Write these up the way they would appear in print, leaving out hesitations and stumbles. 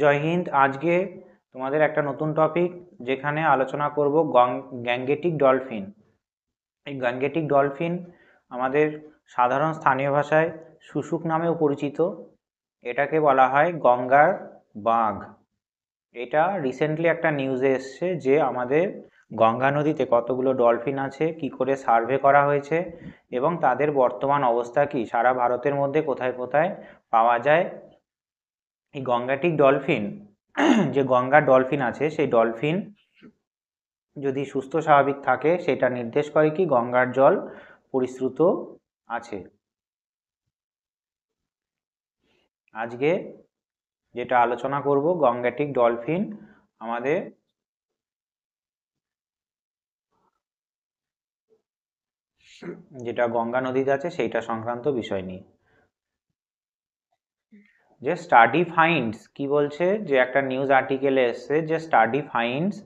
জয় হিন্দ। আজকে তোমাদের একটা নতুন টপিক যেখানে আলোচনা করব গ্যাঙ্গেটিক ডলফিন। এই গ্যাঙ্গেটিক ডলফিন আমাদের সাধারণ স্থানীয় ভাষায় শুশুক নামেও পরিচিত। এটাকে বলা হয় গঙ্গার বাঘ। এটা রিসেন্টলি একটা নিউজে এসছে যে আমাদের গঙ্গা নদীতে কতগুলো ডলফিন আছে, কি করে সার্ভে করা হয়েছে এবং তাদের বর্তমান অবস্থা কি, সারা ভারতের মধ্যে কোথায় কোথায় পাওয়া যায়। এই গঙ্গাটিক ডলফিন যে গঙ্গার ডলফিন আছে, সেই ডলফিন যদি সুস্থ স্বাভাবিক থাকে সেটা নির্দেশ করে কি গঙ্গার জল পরিশ্রুত আছে। আজকে যেটা আলোচনা করব গঙ্গাটিক ডলফিন আমাদের যেটা গঙ্গা নদীতে আছে সেইটা সংক্রান্ত বিষয় নিয়ে। যে স্টাডি ফাইন্ডস কি বলছে, যে একটা নিউজ আর্টিকেলে এসছে যে study finds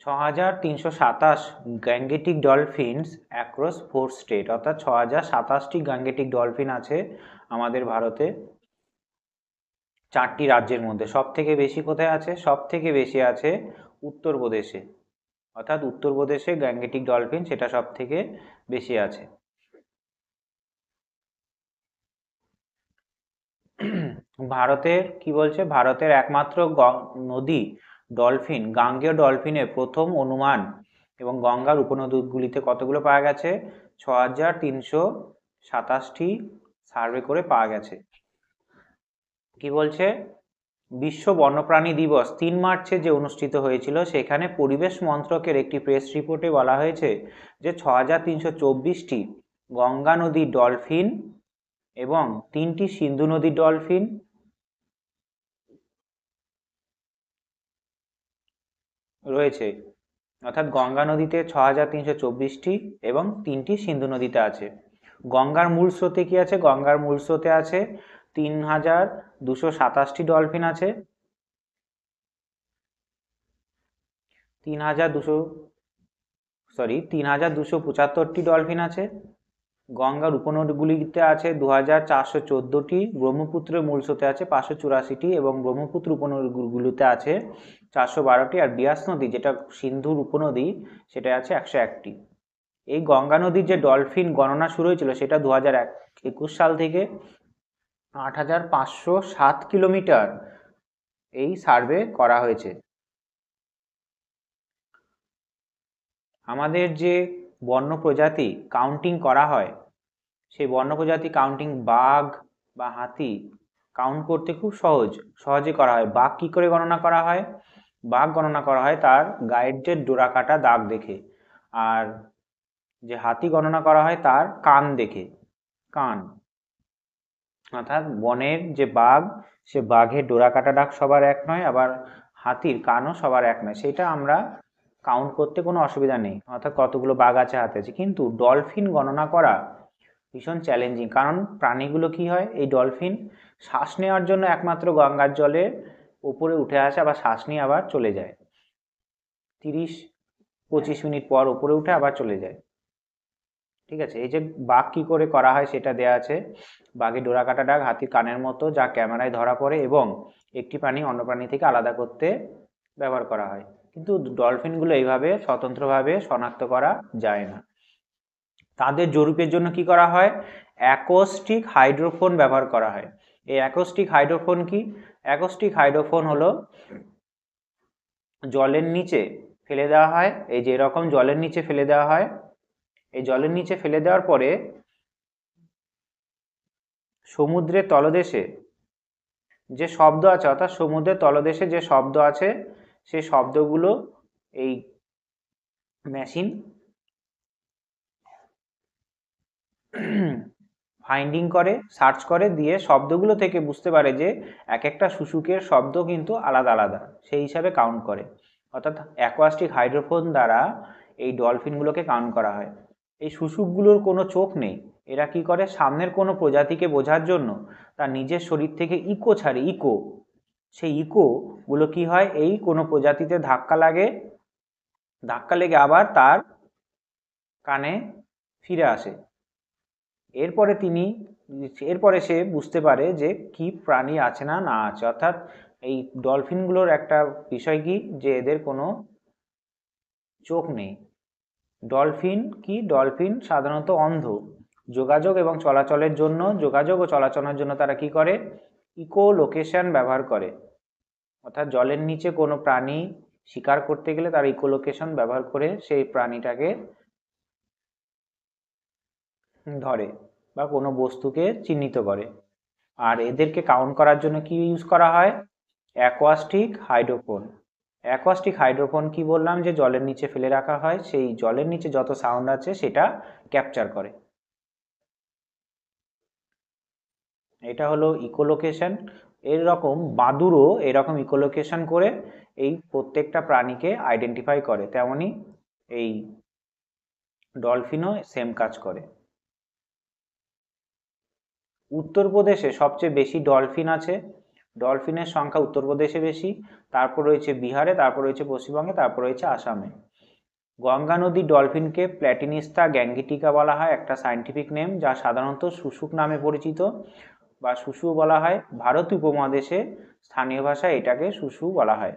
6327 Gangetic dolphins across 4 state, অর্থাৎ 6027টি গ্যাঙ্গেটিক ডলফিন আছে আমাদের ভারতে 4টি রাজ্যের মধ্যে। সব থেকে বেশি কোথায় আছে? সব থেকে বেশি আছে উত্তরপ্রদেশে, অর্থাৎ উত্তরপ্রদেশে গ্যাঙ্গেটিক ডলফিন সেটা সব থেকে বেশি আছে। ভারতের কি বলছে, ভারতের একমাত্র নদী ডলফিন গাঙ্গেয় ডলফিনের প্রথম অনুমান এবং গঙ্গার উপনদীগুলিতে কতগুলো পাওয়া গেছে? 6327টি সার্ভে করে পাওয়া গেছে। কি বলছে, বিশ্ব বন্যপ্রাণী দিবস 3 মার্চে যে অনুষ্ঠিত হয়েছিল সেখানে পরিবেশ মন্ত্রকের একটি প্রেস রিপোর্টে বলা হয়েছে যে 6324টি গঙ্গা নদীর ডলফিন এবং 3টি সিন্ধু নদীর ডলফিন রয়েছে, অর্থাৎ গঙ্গা নদীতে 6324টি এবং 3টি সিন্ধু নদীতে আছে। গঙ্গার মূল স্রোতে কি আছে? গঙ্গার মূল স্রোতে আছে 3227টি ডলফিন আছে, 3275টি ডলফিন আছে। গঙ্গার উপনদীগুলিতে আছে 2414টি, ব্রহ্মপুত্রের মূল স্রোতে আছে 584টি এবং ব্রহ্মপুত্র উপনদীগুলিতে আছে 412টি, আর বিয়াস নদী যেটা সিন্ধুর উপনদী সেটা আছে 101টি। এই গঙ্গা নদীর যে ডলফিন গণনা শুরু হয়েছিল সেটা 2021 সাল থেকে 8507 কিলোমিটার এই সার্ভে করা হয়েছে। আমাদের যে বন্য প্রজাতি কাউন্টিং করা হয়, সেই বন্য প্রজাতি কাউন্টিং বাঘ বা হাতি কাউন্ট করতে খুব সহজে করা হয়। বাঘ কি করে গণনা করা হয়? বাঘ গণনা করা হয় তার গায়ের যে ডোরা কাটা দাগ দেখে, আর যে হাতি গণনা করা হয় তার কান দেখে। কান, অর্থাৎ বনের যে বাঘ, সে বাঘের ডোরা কাটা দাগ সবার এক নয়, আবার হাতির কানও সবার এক নয়। সেটা আমরা কাউন্ট করতে কোনো অসুবিধা নেই, অর্থাৎ কতগুলো বাঘ আছে হাতে আছে। কিন্তু ডলফিন গণনা করা ভীষণ চ্যালেঞ্জিং, কারণ প্রাণীগুলো কি হয়, এই ডলফিন শ্বাস নেওয়ার জন্য একমাত্র গঙ্গার জলে উপরে উঠে আসে, আবার শ্বাস নিয়ে আবার চলে যায়, 30-25 মিনিট পর উপরে উঠে আবার চলে যায়। ঠিক আছে, এই যে বাঘ কি করে করা হয় সেটা দেয়া আছে। বাঘের ডোরা কাটা দাগ হাতির কানের মতো, যা ক্যামেরায় ধরা পড়ে এবং একটি প্রাণী অন্য প্রাণী থেকে আলাদা করতে ব্যবহার করা হয়। কিন্তু ডলফিনগুলো এইভাবে স্বতন্ত্রভাবে শনাক্ত করা যায় না। তাদের জরিপের জন্য কি করা হয়? অ্যাকোস্টিক হাইড্রোফোন ব্যবহার করা হয়। এই অ্যাকোস্টিক হাইড্রোফোন কি? অ্যাকোস্টিক হাইড্রোফোন হলো জলের নিচে ফেলে দেওয়া হয়, এই যে এরকম জলের নিচে ফেলে দেওয়া হয়। এই জলের নিচে ফেলে দেওয়ার পরে সমুদ্রের তলদেশে যে শব্দ আছে, অর্থাৎ সমুদ্রের তলদেশে যে শব্দ আছে, সেই শব্দগুলো এই মেশিন ফাইন্ডিং করে, সার্চ করে, দিয়ে শব্দগুলো থেকে বুঝতে পারে যে এক একটা শুশুকের শব্দ কিন্তু আলাদা আলাদা, সেই হিসাবে কাউন্ট করে। অর্থাৎ অ্যাকোয়াস্টিক হাইড্রোফোন দ্বারা এই ডলফিনগুলোকে কাউন্ট করা হয়। এই শুশুকগুলোর কোনো চোখ নেই। এরা কি করে, সামনের কোনো প্রজাতিকে বোঝার জন্য তার নিজের শরীর থেকে ইকো ছাড়ে, ইকো। সেই ইকোগুলো কি হয়, এই কোনো প্রজাতিতে ধাক্কা লেগে আবার তার কানে ফিরে আসে। এরপরে সে বুঝতে পারে যে কি প্রাণী আছে না না আছে, অর্থাৎ এই ডলফিনগুলোর একটা বিষয় কি, যে এদের কোনো চোখ নেই। ডলফিন সাধারণত অন্ধ। যোগাযোগ ও চলাচলের জন্য তারা কি করে, ইকো লোকেশন ব্যবহার করে। অর্থাৎ জলের নিচে কোনো প্রাণী শিকার করতে গেলে তারা ইকো লোকেশন ব্যবহার করে সেই প্রাণীটাকে ধরে বা কোনো বস্তুকে চিহ্নিত করে। আর এদেরকে কাউন্ট করার জন্য কি ইউজ করা হয়, অ্যাকোয়াস্টিক হাইড্রোফোন। কি বললাম, যে জলের নিচে ফেলে রাখা হয়, সেই জলের নিচে যত সাউন্ড আছে সেটা ক্যাপচার করে। এটা হলো ইকোলোকেশন। এরকম বাদুড়ও এরকম ইকোলোকেশন করে এই প্রত্যেকটা প্রাণীকে আইডেন্টিফাই করে, তেমনি এই ডলফিনও সেম কাজ করে। উত্তরপ্রদেশে সবচেয়ে বেশি ডলফিন আছে। ডলফিনের সংখ্যা উত্তরপ্রদেশে বেশি, তারপর রয়েছে বিহারে, তারপর রয়েছে পশ্চিমবঙ্গে, তারপর রয়েছে আসামে। গঙ্গা নদীর ডলফিনকে প্ল্যাটিনিস্তা গ্যাঙ্গেটিকা বলা হয়, একটা সায়েন্টিফিক নেম, যা সাধারণত শুশুক নামে পরিচিত বা শুশু বলা হয়। ভারত উপমহাদেশে স্থানীয় ভাষায় এটাকে শুশু বলা হয়।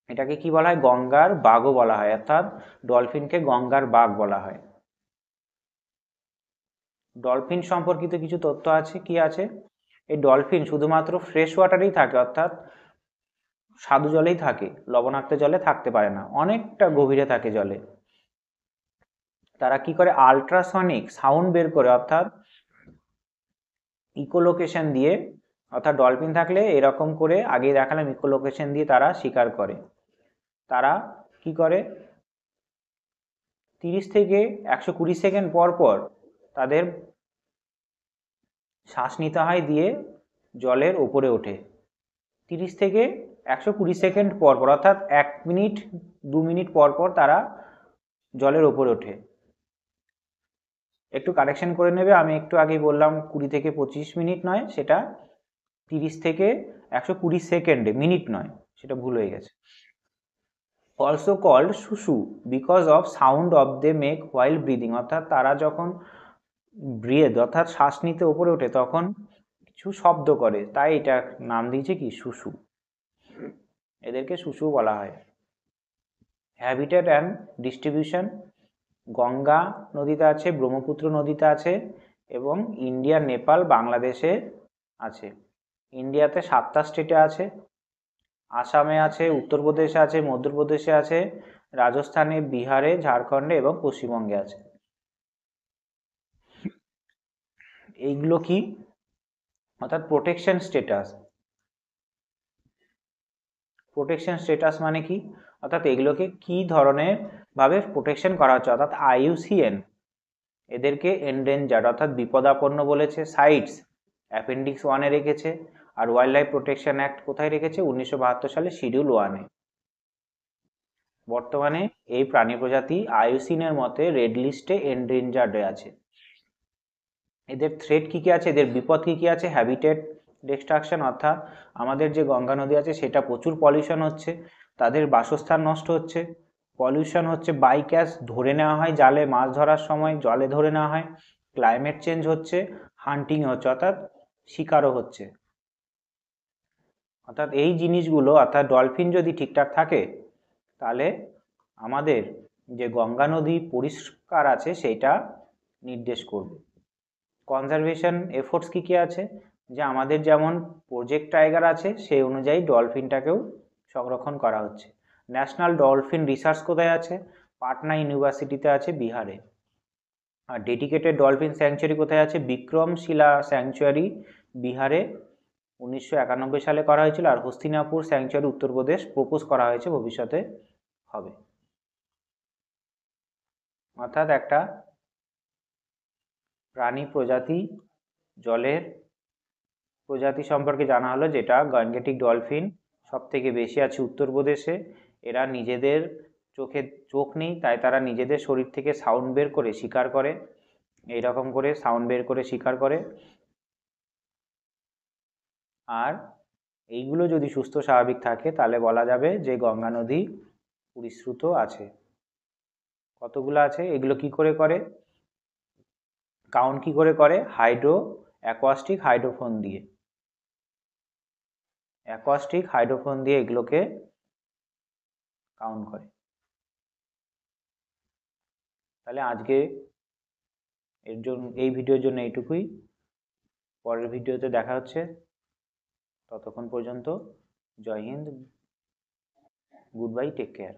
এটাকে কি বলা হয়, গঙ্গার বাঘও বলা হয়, অর্থাৎ ডলফিনকে গঙ্গার বাঘ বলা হয়। ডলফিন সম্পর্কিত কিছু তথ্য আছে, কি আছে, এই ডলফিন শুধুমাত্র ফ্রেশ ওয়াটারেই থাকে, অর্থাৎ স্বাদু জলেই থাকে, লবণাক্ত জলে থাকতে পারে না, অনেকটা গভীরে থাকে জলে। তারা কি করে, আল্ট্রাসনিক সাউন্ড বের করে, অর্থাৎ ইকোলোকেশন দিয়ে, অর্থাৎ ডলফিন থাকলে এরকম করে আগে দেখালাম, ইকোলোকেশন দিয়ে তারা শিকার করে। তারা কি করে, 30 থেকে 120 সেকেন্ড পর পর তাদের শ্বাস নিতে হয়, দিয়ে জলের উপরে ওঠে। 30 থেকে 120 সেকেন্ড পর পর, অর্থাৎ 1 মিনিট 2 মিনিট পর পর তারা জলের উপরে ওঠে। একটু কারেকশন করে নেবে, আমি একটু আগেই বললাম 20 থেকে 25 মিনিট নয়, সেটা 30 থেকে 120 সেকেন্ডে, মিনিট নয়, সেটা ভুল হয়ে গেছে। অলসো কল্ড শুশু because of sound of they make while breathing, অর্থাৎ তারা যখন ব্রিথ অর্থাৎ শ্বাস নিতে উপরে ওঠে তখন কিছু শব্দ করে, তাই এটা নাম দিয়েছে কি, শুশু। এদেরকে শুশু বলা হয়। হ্যাবিটেট অ্যান্ড ডিস্ট্রিবিউশন, গঙ্গা নদীতে আছে, ব্রহ্মপুত্র নদীতে আছে, এবং ইন্ডিয়া, নেপাল, বাংলাদেশে আছে। ইন্ডিয়াতে 7টা স্টেটে আছে, আসামে আছে, উত্তরপ্রদেশে আছে, মধ্যপ্রদেশে আছে, রাজস্থানে, বিহারে, ঝাড়খণ্ডে এবং পশ্চিমবঙ্গে আছে। এইগুলো কি, অর্থাৎ প্রোটেকশন স্ট্যাটাস মানে কি, অর্থাৎ এগুলোকে কি ধরনের ভাবে প্রোটেকশন করা হচ্ছে, অর্থাৎ IUCN এদেরকে এন্ডেঞ্জার্ড অর্থাৎ বিপদাপন্ন বলেছে, সাইটস অ্যাপেন্ডিক্স 1-এ রেখেছে, আর ওয়াইল্ড লাইফ প্রোটেকশন অ্যাক্ট কোথায় রেখেছে, 1972 সালে শিডিউল 1-এ। বর্তমানে এই প্রাণী প্রজাতি IUCN-এর মতে রেড লিস্টে এন্ডেঞ্জার্ড আছে। এদের থ্রেট কি কি আছে, এদের বিপদ কি কি আছে, হ্যাবিটেট ডিস্ট্রাকশন, অর্থাৎ আমাদের যে গঙ্গা নদী আছে সেটা প্রচুর পলিউশন হচ্ছে, তাদের বাসস্থান নষ্ট হচ্ছে। পলিউশন হচ্ছে, বাই ক্যাচ ধরে নেওয়া হয় জালে, মাছ ধরার সময় জলে ধরে নেওয়া হয়। ক্লাইমেট চেঞ্জ হচ্ছে, হান্টিং হচ্ছে, অর্থাৎ শিকারও হচ্ছে। অর্থাৎ এই জিনিসগুলো, অর্থাৎ ডলফিন যদি ঠিকঠাক থাকে তাহলে আমাদের যে গঙ্গা নদী পরিষ্কার আছে সেইটা নির্দেশ করবে। কনজারভেশন এফোর্টস কী কী আছে, যে আমাদের যেমন প্রজেক্ট টাইগার আছে সেই অনুযায়ী ডলফিনটাকেও সংরক্ষণ করা হচ্ছে। ন্যাশনাল ডলফিন রিসার্চ কোথায় আছে, পাটনা ইউনিভার্সিটিতে আছে, বিহারে। আর ডেডিকেটেড ডলফিন স্যাংচুয়ারি কোথায় আছে, বিক্রমশিলা স্যাংচুয়ারি, বিহারে 1991 সালে করা হয়েছিল। আর হস্তিনাপুর স্যাংচুয়ারি উত্তরপ্রদেশ প্রপোজ করা হয়েছে, ভবিষ্যতে হবে। অর্থাৎ একটা প্রাণী প্রজাতি, জলের প্রজাতি সম্পর্কে জানা হলো, যেটা গ্যাঙ্গেটিক ডলফিন সব থেকে বেশি আছে উত্তরপ্রদেশে। এরা নিজেদের চোখ নেই, তাই তারা নিজেদের শরীর থেকে সাউন্ড বের করে শিকার করে, এইরকম করে সাউন্ড বের করে শিকার করে। আর এইগুলো যদি সুস্থ স্বাভাবিক থাকে তাহলে বলা যাবে যে গঙ্গা নদী পরিশ্রুত আছে। কতগুলো আছে, এগুলো কি করে করে, কাউন্ট কি করে করে? অ্যাকোয়াস্টিক হাইড্রোফোন দিয়ে। অ্যাকোয়াস্টিক হাইড্রোফোন দিয়ে এগুলোকে কাউন্ট করে। তাহলে আজকে এই ভিডিওর জন্য এইটুকুই। পরের ভিডিওতে দেখা হচ্ছে। ততক্ষণ পর্যন্ত জয় হিন্দ, গুড বাই, টেক কেয়ার।